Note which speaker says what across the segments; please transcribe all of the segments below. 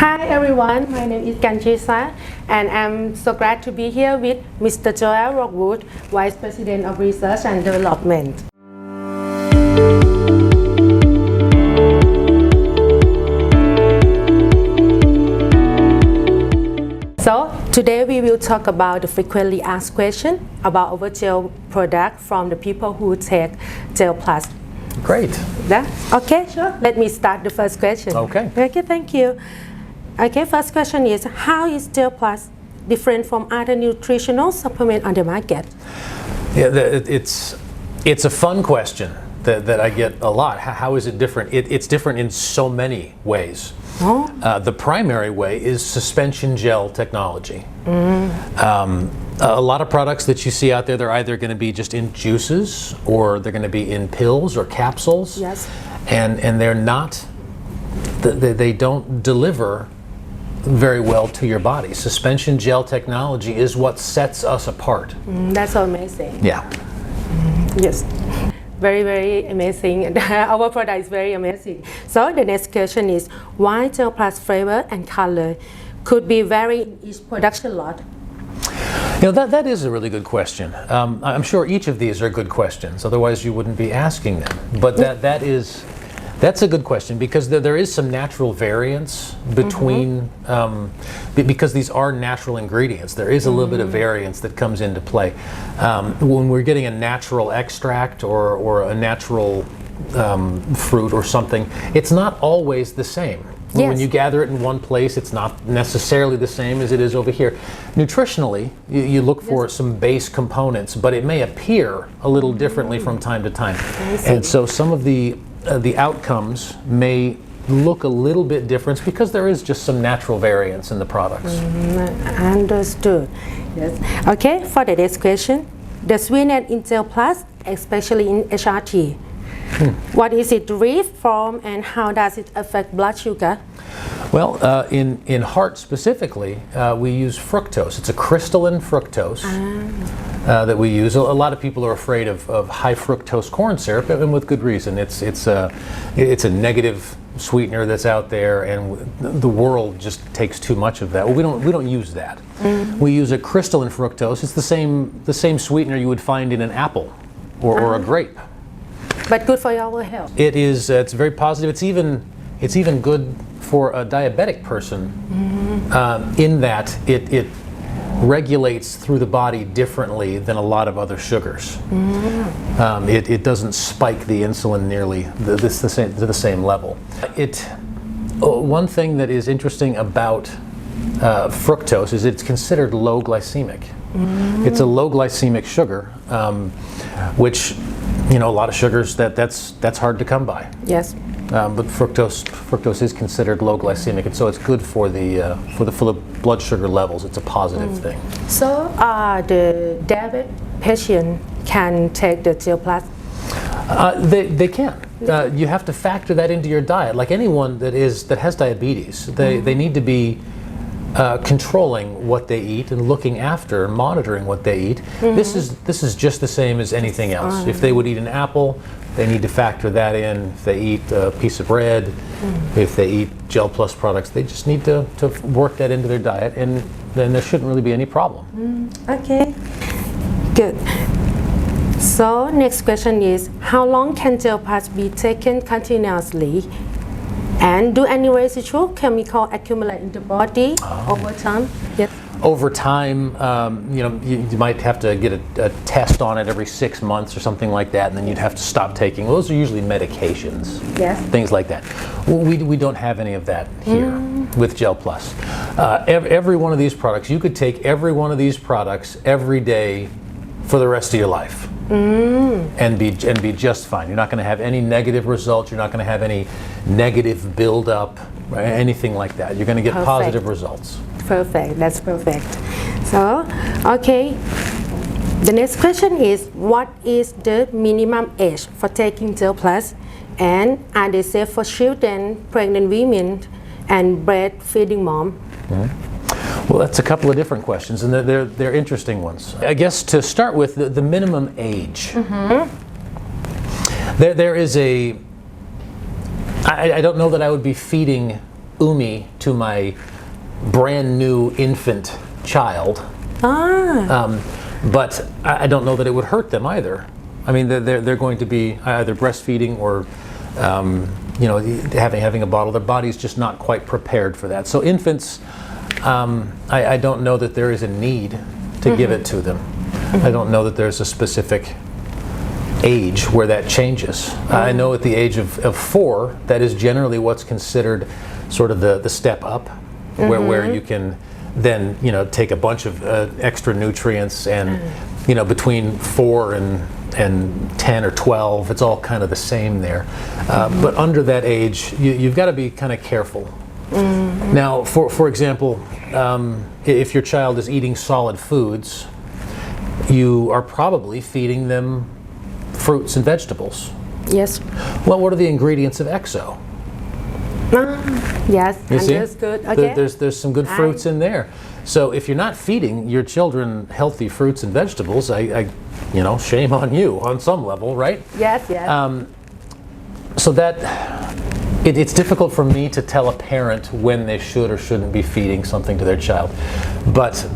Speaker 1: Hi everyone, my name is Kanchisa and I'm so glad to be here with Mr.Joel Rockwood, Vice President of Research and Development. So today we will talk about the frequently asked question about our gel product from the people who take Gelplus.
Speaker 2: Great.
Speaker 1: Yeah? Okay, sure. Let me start the first question.
Speaker 2: Okay.
Speaker 1: Okay, thank you. Okay, first question is, how is Gelplus different from other nutritional supplements on the market?
Speaker 2: Yeah, it's a fun question that I get a lot. How is it different? It's different in so many ways.
Speaker 1: Oh.
Speaker 2: The primary way is suspension gel technology. A lot of products that you see out there, they're either going to be just in juices or they're going to be in pills or capsules.
Speaker 1: Yes.
Speaker 2: And they're not, they don't deliver very well to your body. Suspension gel technology is what sets us apart.
Speaker 1: That's amazing.
Speaker 2: Yeah.
Speaker 1: Yes. Very, very amazing. Our product is very amazing. So the next question is, why Gelplus flavor and color could be varied in each production lot?
Speaker 2: You know, that is a really good question. I'm sure each of these are good questions, otherwise you wouldn't be asking them. But that's a good question because there is some natural variance between, because these are natural ingredients, there is a little bit of variance that comes into play. When we're getting a natural extract or a natural fruit or something, it's not always the same.
Speaker 1: Yes.
Speaker 2: When you gather it in one place, it's not necessarily the same as it is over here. Nutritionally, you look for some base components, but it may appear a little differently from time to time. And so some of the outcomes may look a little bit different because there is just some natural variance in the products.
Speaker 1: Understood. Yes. Okay, for the next question, the sweetness in Gelplus, especially in HRT, what is it derived from and how does it affect blood sugar?
Speaker 2: Well, in heart specifically, we use fructose. It's a crystalline fructose that we use. A lot of people are afraid of high fructose corn syrup, and with good reason. It's a negative sweetener that's out there, and the world just takes too much of that. Well, we don't use that. We use a crystalline fructose. It's the same sweetener you would find in an apple or a grape.
Speaker 1: But good for our health.
Speaker 2: It is. It's very positive. It's even good for a diabetic person in that it regulates through the body differently than a lot of other sugars. It doesn't spike the insulin nearly to the same level. One thing that is interesting about fructose is it's considered low glycemic. It's a low glycemic sugar, which, you know, a lot of sugars that's hard to come by.
Speaker 1: Yes.
Speaker 2: But fructose is considered low glycemic, and so it's good for the blood sugar levels. It's a positive thing.
Speaker 1: So the diabetic patient can take the Gelplus?
Speaker 2: They can. You have to factor that into your diet. Like anyone that has diabetes, they need to be controlling what they eat and looking after and monitoring what they eat. This is just the same as anything else. If they would eat an apple, they need to factor that in. If they eat a piece of bread, if they eat Gelplus products, they just need to work that into their diet, and then there shouldn't really be any problem.
Speaker 1: Okay, good. So next question is, how long can Gelplus be taken continuously? And do any residual chemical accumulate in the body over time? Yes.
Speaker 2: Over time, you know, you might have to get a test on it every 6 months or something like that, and then you'd have to stop taking. Those are usually medications,
Speaker 1: Yes.
Speaker 2: things like that. We don't have any of that here with Gelplus. Every one of these products, you could take every one of these products every day for the rest of your life. And be just fine. You're not going to have any negative results. You're not going to have any negative buildup, right? Anything like that. You're going to get positive results.
Speaker 1: Perfect. That's perfect. So, okay. The next question is, what is the minimum age for taking Gelplus, and are they safe for children, pregnant women, and breastfeeding mom?
Speaker 2: Well, that's a couple of different questions, and they're interesting ones. I guess to start with, the minimum age. There is I don't know that I would be feeding umi to my brand new infant child. But I don't know that it would hurt them either. I mean, they're going to be either breastfeeding or having a bottle. Their body's just not quite prepared for that. So infants, I don't know that there is a need to give it to them. I don't know that there's a specific age where that changes. I know at the age of 4, that is generally what's considered sort of the step up, where you can then take a bunch of extra nutrients, and between 4 and 10 or 12, it's all kind of the same there. But under that age, you've got to be kind of careful. Now, for example, if your child is eating solid foods, you are probably feeding them fruits and vegetables.
Speaker 1: Yes.
Speaker 2: Well, what are the ingredients of EXO?
Speaker 1: Yes,
Speaker 2: You see?
Speaker 1: understood. Okay.
Speaker 2: There's some good fruits in there. So if you're not feeding your children healthy fruits and vegetables, shame on you on some level, right?
Speaker 1: Yes, yes.
Speaker 2: So that it's difficult for me to tell a parent when they should or shouldn't be feeding something to their child, but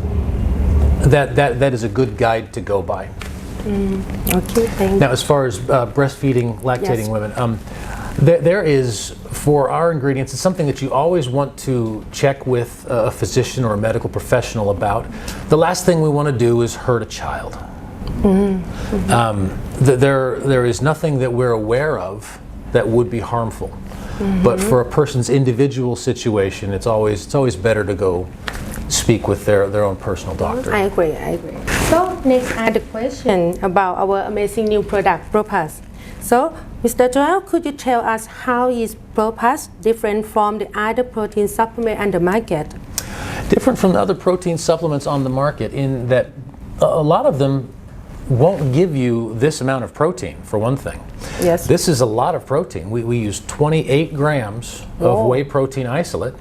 Speaker 2: that is a good guide to go by.
Speaker 1: Okay, thank you.
Speaker 2: Now, as far as breastfeeding, lactating women, there is, for our ingredients, it's something that you always want to check with a physician or a medical professional about. The last thing we want to do is hurt a child. There is nothing that we're aware of that would be harmful. But for a person's individual situation, it's always better to go speak with their own personal doctor.
Speaker 1: I agree. So next are the question about our amazing new product, Proplus. So, Mr. Joel, could you tell us how is Proplus different from the other protein supplement on the market?
Speaker 2: Different from the other protein supplements on the market in that a lot of them won't give you this amount of protein, for one thing.
Speaker 1: Yes.
Speaker 2: This is a lot of protein. We use 28 grams of whey protein isolate.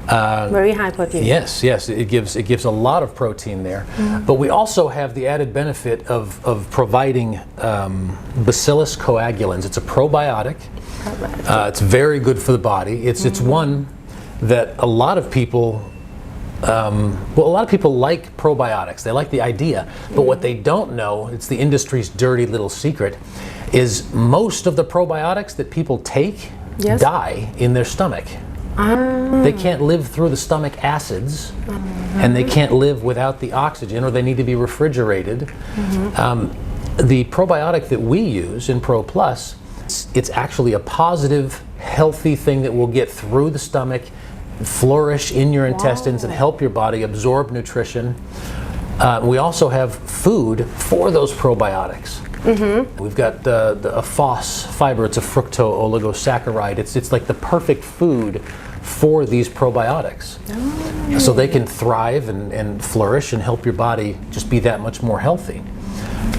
Speaker 1: Very high protein.
Speaker 2: Yes, it gives a lot of protein there. But we also have the added benefit of providing bacillus coagulans. It's a probiotic. It's very good for the body. It's one that a lot of people like probiotics. They like the idea. But what they don't know, it's the industry's dirty little secret, is most of the probiotics that people take die in their stomach. They can't live through the stomach acids, and they can't live without the oxygen, or they need to be refrigerated. The probiotic that we use in Proplus, it's actually a positive, healthy thing that will get through the stomach, flourish in your intestines, and help your body absorb nutrition. We also have food for those probiotics. We've got a FOS fiber. It's a fructo-oligosaccharide. It's like the perfect food for these probiotics. So they can thrive and flourish and help your body just be that much more healthy.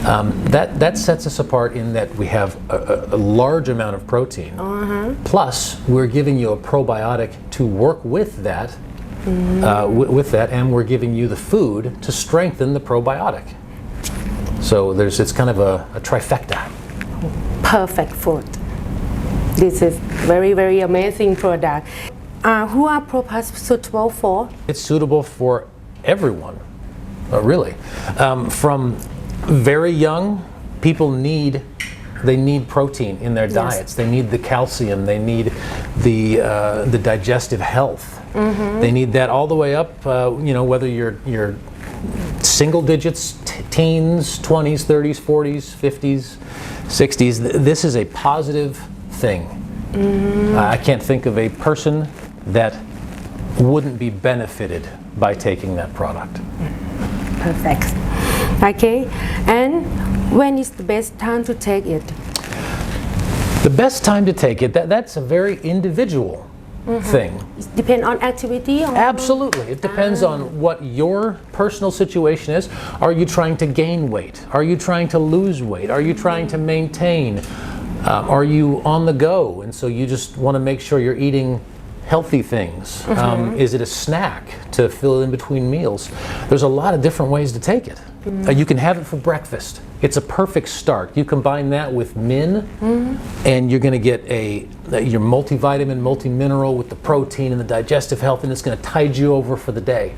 Speaker 2: That sets us apart in that we have a large amount of protein. Plus, we're giving you a probiotic to work with that, and we're giving you the food to strengthen the probiotic. So it's kind of a trifecta.
Speaker 1: Perfect food. This is very, very amazing product. Who are Proplus suitable for?
Speaker 2: It's suitable for everyone, really. From very young, people need protein in their diets. They need the calcium. They need the digestive health. They need that all the way up. Whether you're single digits, teens, 20s, 30s, 40s, 50s, 60s. This is a positive thing. I can't think of a person that wouldn't be benefited by taking that product.
Speaker 1: Perfect. Okay. And when is the best time to take it?
Speaker 2: The best time to take it, that's a very individual thing.
Speaker 1: It depends on activity? Or?
Speaker 2: Absolutely. It depends on what your personal situation is. Are you trying to gain weight? Are you trying to lose weight? Are you trying to maintain? Are you on the go? And so you just want to make sure you're eating healthy things? Is it a snack to fill in between meals? There's a lot of different ways to take it. You can have it for breakfast. It's a perfect start. You combine that with min, and you're going to get your multivitamin, multi-mineral with the protein and the digestive health, and it's going to tide you over for the day.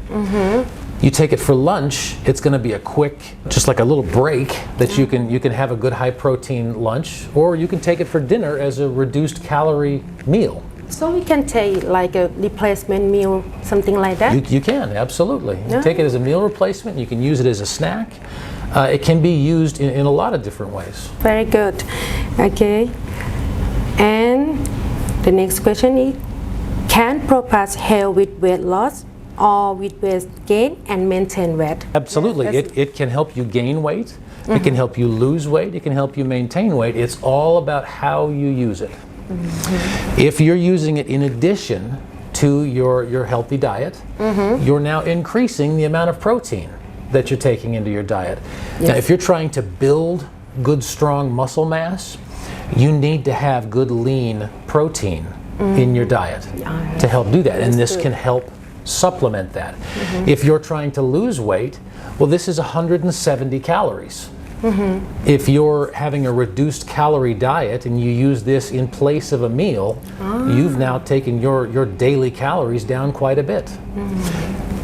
Speaker 2: You take it for lunch, it's going to be a quick, just like a little break that you can have a good high protein lunch, or you can take it for dinner as a reduced calorie meal.
Speaker 1: So we can take like a replacement meal, something like that?
Speaker 2: You can, absolutely. You take it as a meal replacement, you can use it as a snack. It can be used in a lot of different ways.
Speaker 1: Very good. Okay. And the next question is, can Proplus help with weight loss or with weight gain and maintain weight?
Speaker 2: Absolutely. It can help you gain weight. It can help you lose weight. It can help you maintain weight. It's all about how you use it. If you're using it in addition to your healthy diet, you're now increasing the amount of protein that you're taking into your diet. Now, if you're trying to build good, strong muscle mass, you need to have good, lean protein in your diet to help do that. And this can help supplement that. If you're trying to lose weight, well, this is 170 calories. If you're having a reduced calorie diet and you use this in place of a meal, you've now taken your daily calories down quite a bit.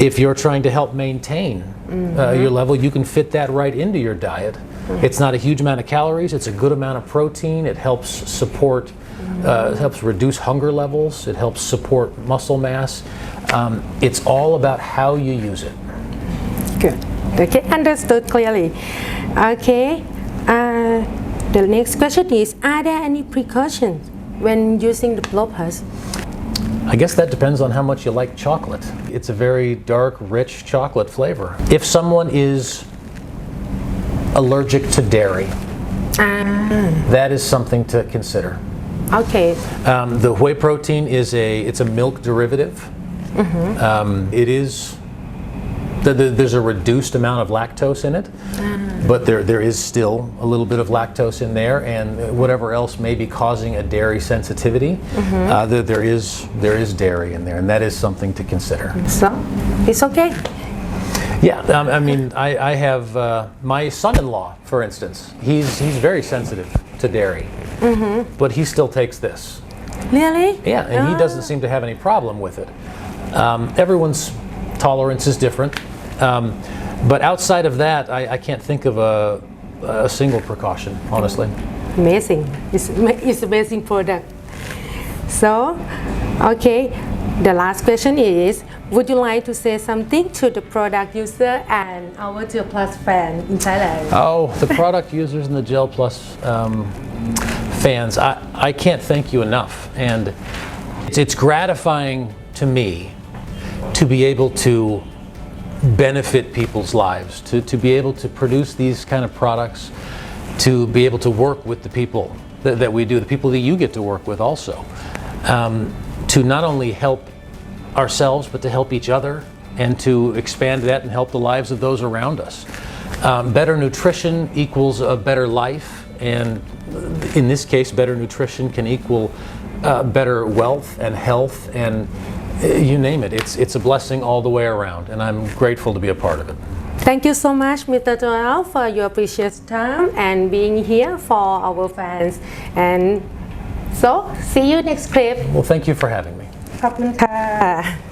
Speaker 2: If you're trying to help maintain your level, you can fit that right into your diet. It's not a huge amount of calories, it's a good amount of protein, it helps support, it helps reduce hunger levels, it helps support muscle mass. It's all about how you use it.
Speaker 1: Good. Okay, understood clearly. Okay, the next question is, are there any precautions when using the Proplus?
Speaker 2: I guess that depends on how much you like chocolate. It's a very dark, rich chocolate flavor. If someone is allergic to dairy, that is something to consider.
Speaker 1: Okay.
Speaker 2: The whey protein it's a milk derivative. There's a reduced amount of lactose in it, but there is still a little bit of lactose in there, and whatever else may be causing a dairy sensitivity, there is dairy in there, and that is something to consider.
Speaker 1: So, it's okay?
Speaker 2: Yeah, I mean, I have my son-in-law, for instance. He's very sensitive to dairy, but he still takes this.
Speaker 1: Really?
Speaker 2: Yeah, and he doesn't seem to have any problem with it. Everyone's tolerance is different, but outside of that, I can't think of a single precaution, honestly.
Speaker 1: Amazing. It's amazing product. So, okay, the last question is, would you like to say something to the product user and our Gelplus fan in Thailand?
Speaker 2: Oh, the product users and the Gelplus fans, I can't thank you enough. And it's gratifying to me to be able to benefit people's lives, to be able to produce these kind of products, to be able to work with the people that we do, the people that you get to work with also, to not only help ourselves but to help each other and to expand that and help the lives of those around us. Better nutrition equals a better life, and in this case better nutrition can equal better wealth and health, and you name it. It's a blessing all the way around, and I'm grateful to be a part of it.
Speaker 1: Thank you so much, Mr. Joel, for your precious time and being here for our fans. And so, see you next clip.
Speaker 2: Well, thank you for having me.
Speaker 1: ขอบคุณค่ะ